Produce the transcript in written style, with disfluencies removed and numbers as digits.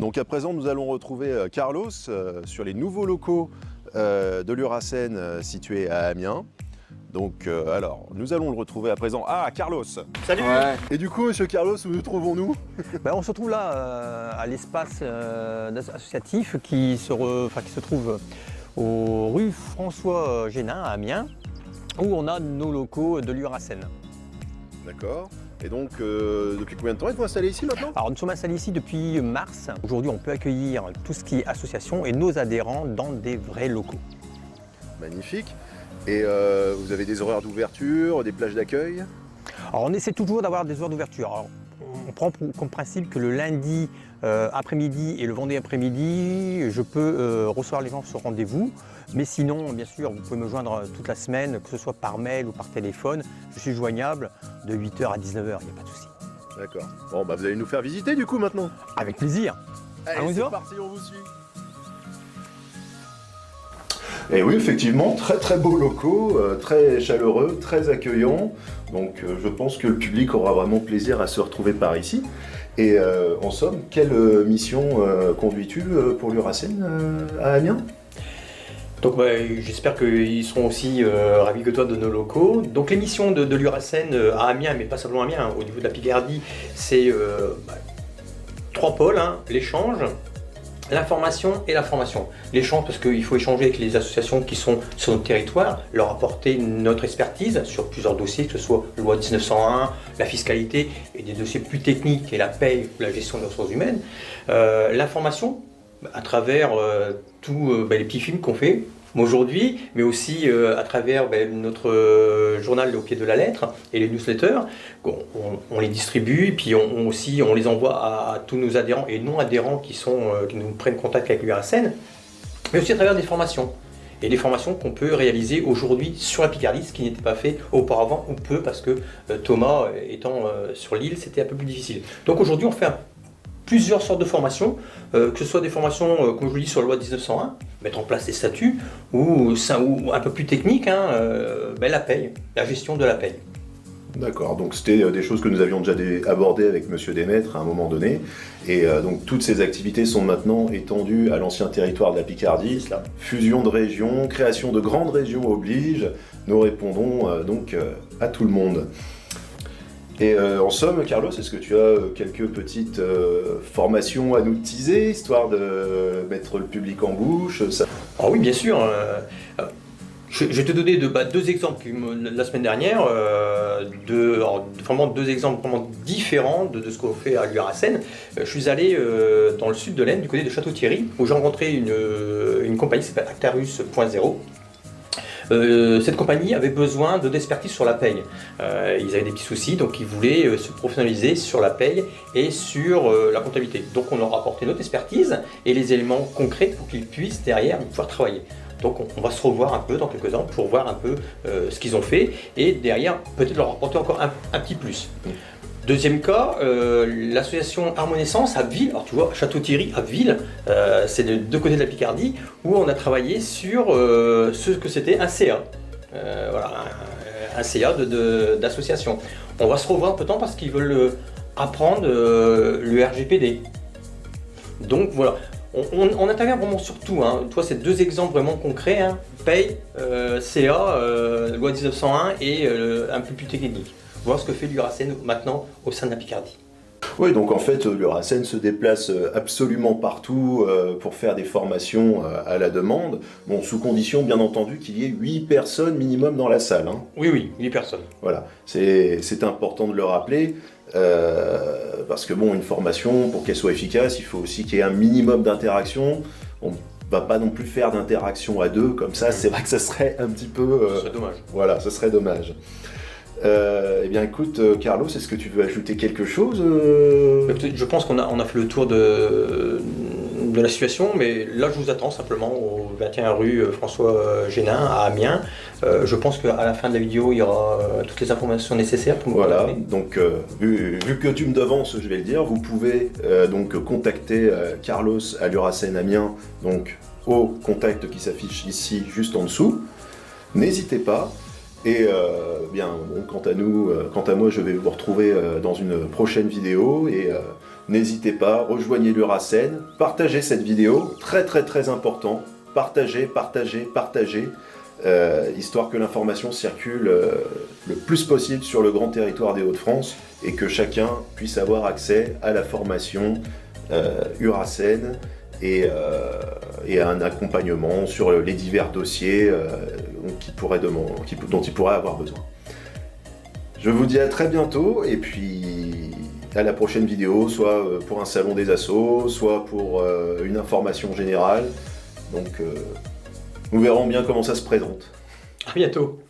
Donc à présent, nous allons retrouver Carlos sur les nouveaux locaux de l'Uracen situés à Amiens. Donc alors, nous allons le retrouver à présent. Ah, Carlos! Salut! Ouais. Et du coup, monsieur Carlos, où nous trouvons-nous? On se trouve là à l'espace associatif qui se trouve aux rues François Génin à Amiens, où on a nos locaux de l'Uracen. D'accord. Et donc, depuis combien de temps êtes-vous installé ici maintenant? Alors nous sommes installés ici depuis mars. Aujourd'hui, on peut accueillir tout ce qui est association et nos adhérents dans des vrais locaux. Magnifique. Et vous avez des horaires d'ouverture, des plages d'accueil? Alors on essaie toujours d'avoir des heures d'ouverture. Alors, on prend comme principe que le lundi après-midi et le vendredi après-midi, je peux recevoir les gens sur rendez-vous. Mais sinon, bien sûr, vous pouvez me joindre toute la semaine, que ce soit par mail ou par téléphone. Je suis joignable de 8h à 19h, il n'y a pas de souci. D'accord. Bon, bah vous allez nous faire visiter du coup maintenant. Avec plaisir. Allez, c'est parti, on vous suit. Et oui, effectivement, très très beaux locaux, très chaleureux, très accueillants. Donc je pense que le public aura vraiment plaisir à se retrouver par ici. Et en somme, quelle mission conduis-tu pour l'Uracen à Amiens? Donc j'espère qu'ils seront aussi ravis que toi de nos locaux. Donc les missions de l'Uracen à Amiens, mais pas simplement à Amiens, au niveau de la Picardie, c'est 3 pôles, hein, l'échange, l'information et la formation. L'échange parce qu'il faut échanger avec les associations qui sont sur notre territoire, leur apporter notre expertise sur plusieurs dossiers, que ce soit loi 1901, la fiscalité et des dossiers plus techniques et la paye ou la gestion des ressources humaines. L'information à travers tous les petits films qu'on fait aujourd'hui, mais aussi à travers notre journal au pied de la lettre et les newsletters. On les distribue et puis on les envoie à tous nos adhérents et non-adhérents qui nous prennent contact avec l'Uracen, mais aussi à travers des formations. Et des formations qu'on peut réaliser aujourd'hui sur la Picardie, ce qui n'était pas fait auparavant, ou peu, parce que Thomas étant sur l'île, c'était un peu plus difficile. Donc aujourd'hui, on fait plusieurs sortes de formations, que ce soit des formations, comme je vous dis, sur la loi 1901, mettre en place des statuts, ou un peu plus technique, la paye, la gestion de la paye. D'accord, donc c'était des choses que nous avions déjà abordées avec Monsieur Desmaîtres à un moment donné, et donc toutes ces activités sont maintenant étendues à l'ancien territoire de la Picardie. Fusion de régions, création de grandes régions oblige, nous répondons donc à tout le monde. Et en somme, Carlos, est-ce que tu as quelques petites formations à nous teaser, histoire de mettre le public en bouche ça... Ah oui, bien sûr. Je vais te donner deux exemples la semaine dernière, vraiment deux exemples vraiment différents de ce qu'on fait à l'Uracen. Je suis allé dans le sud de l'Aisne, du côté de Château-Thierry, où j'ai rencontré une compagnie qui s'appelle Actarus.0. Cette compagnie avait besoin d'expertise sur la paye. Ils avaient des petits soucis, donc ils voulaient se professionnaliser sur la paye et sur la comptabilité. Donc on leur a apporté notre expertise et les éléments concrets pour qu'ils puissent derrière pouvoir travailler. Donc on va se revoir un peu dans quelques ans pour voir un peu ce qu'ils ont fait et derrière peut-être leur apporter encore un petit plus. Deuxième cas, l'association Harmonescence à Ville, alors tu vois, Château-Thierry à Ville, c'est de deux côtés de la Picardie, où on a travaillé sur ce que c'était un CA, un CA d'association. On va se revoir un peu de temps parce qu'ils veulent apprendre le RGPD. Donc voilà, on intervient vraiment sur tout, hein. Toi, c'est deux exemples vraiment concrets, hein. Paye, CA, loi 1901 et un peu plus technique. Voir ce que fait l'Uracen maintenant au sein de la Picardie. Oui, donc en fait, l'Uracen se déplace absolument partout pour faire des formations à la demande, bon, sous condition bien entendu qu'il y ait 8 personnes minimum dans la salle. Hein. Oui, 8 personnes. Voilà, c'est important de le rappeler, parce que bon, une formation, pour qu'elle soit efficace, il faut aussi qu'il y ait un minimum d'interaction. On ne va pas non plus faire d'interaction à deux, comme ça, c'est vrai que ça serait un petit peu... Ce serait dommage. Voilà, ça serait dommage. Eh bien écoute, Carlos, est-ce que tu veux ajouter quelque chose Je pense qu'on a fait le tour de la situation, mais là je vous attends simplement au 21 rue François Génin à Amiens. Je pense qu'à la fin de la vidéo, il y aura toutes les informations nécessaires pour me Voilà, contacter. donc vu que tu me devances, je vais le dire, vous pouvez donc contacter Carlos à l'Uracen Amiens, donc au contact qui s'affiche ici juste en dessous. N'hésitez pas. Et quant à moi, je vais vous retrouver dans une prochaine vidéo et n'hésitez pas, rejoignez l'Uracen, partagez cette vidéo, très très très important, partagez, histoire que l'information circule le plus possible sur le grand territoire des Hauts-de-France et que chacun puisse avoir accès à la formation Uracen et à un accompagnement sur les divers dossiers dont il pourrait avoir besoin. Je vous dis à très bientôt et puis à la prochaine vidéo, soit pour un salon des assos, soit pour une information générale. Donc nous verrons bien comment ça se présente. À bientôt.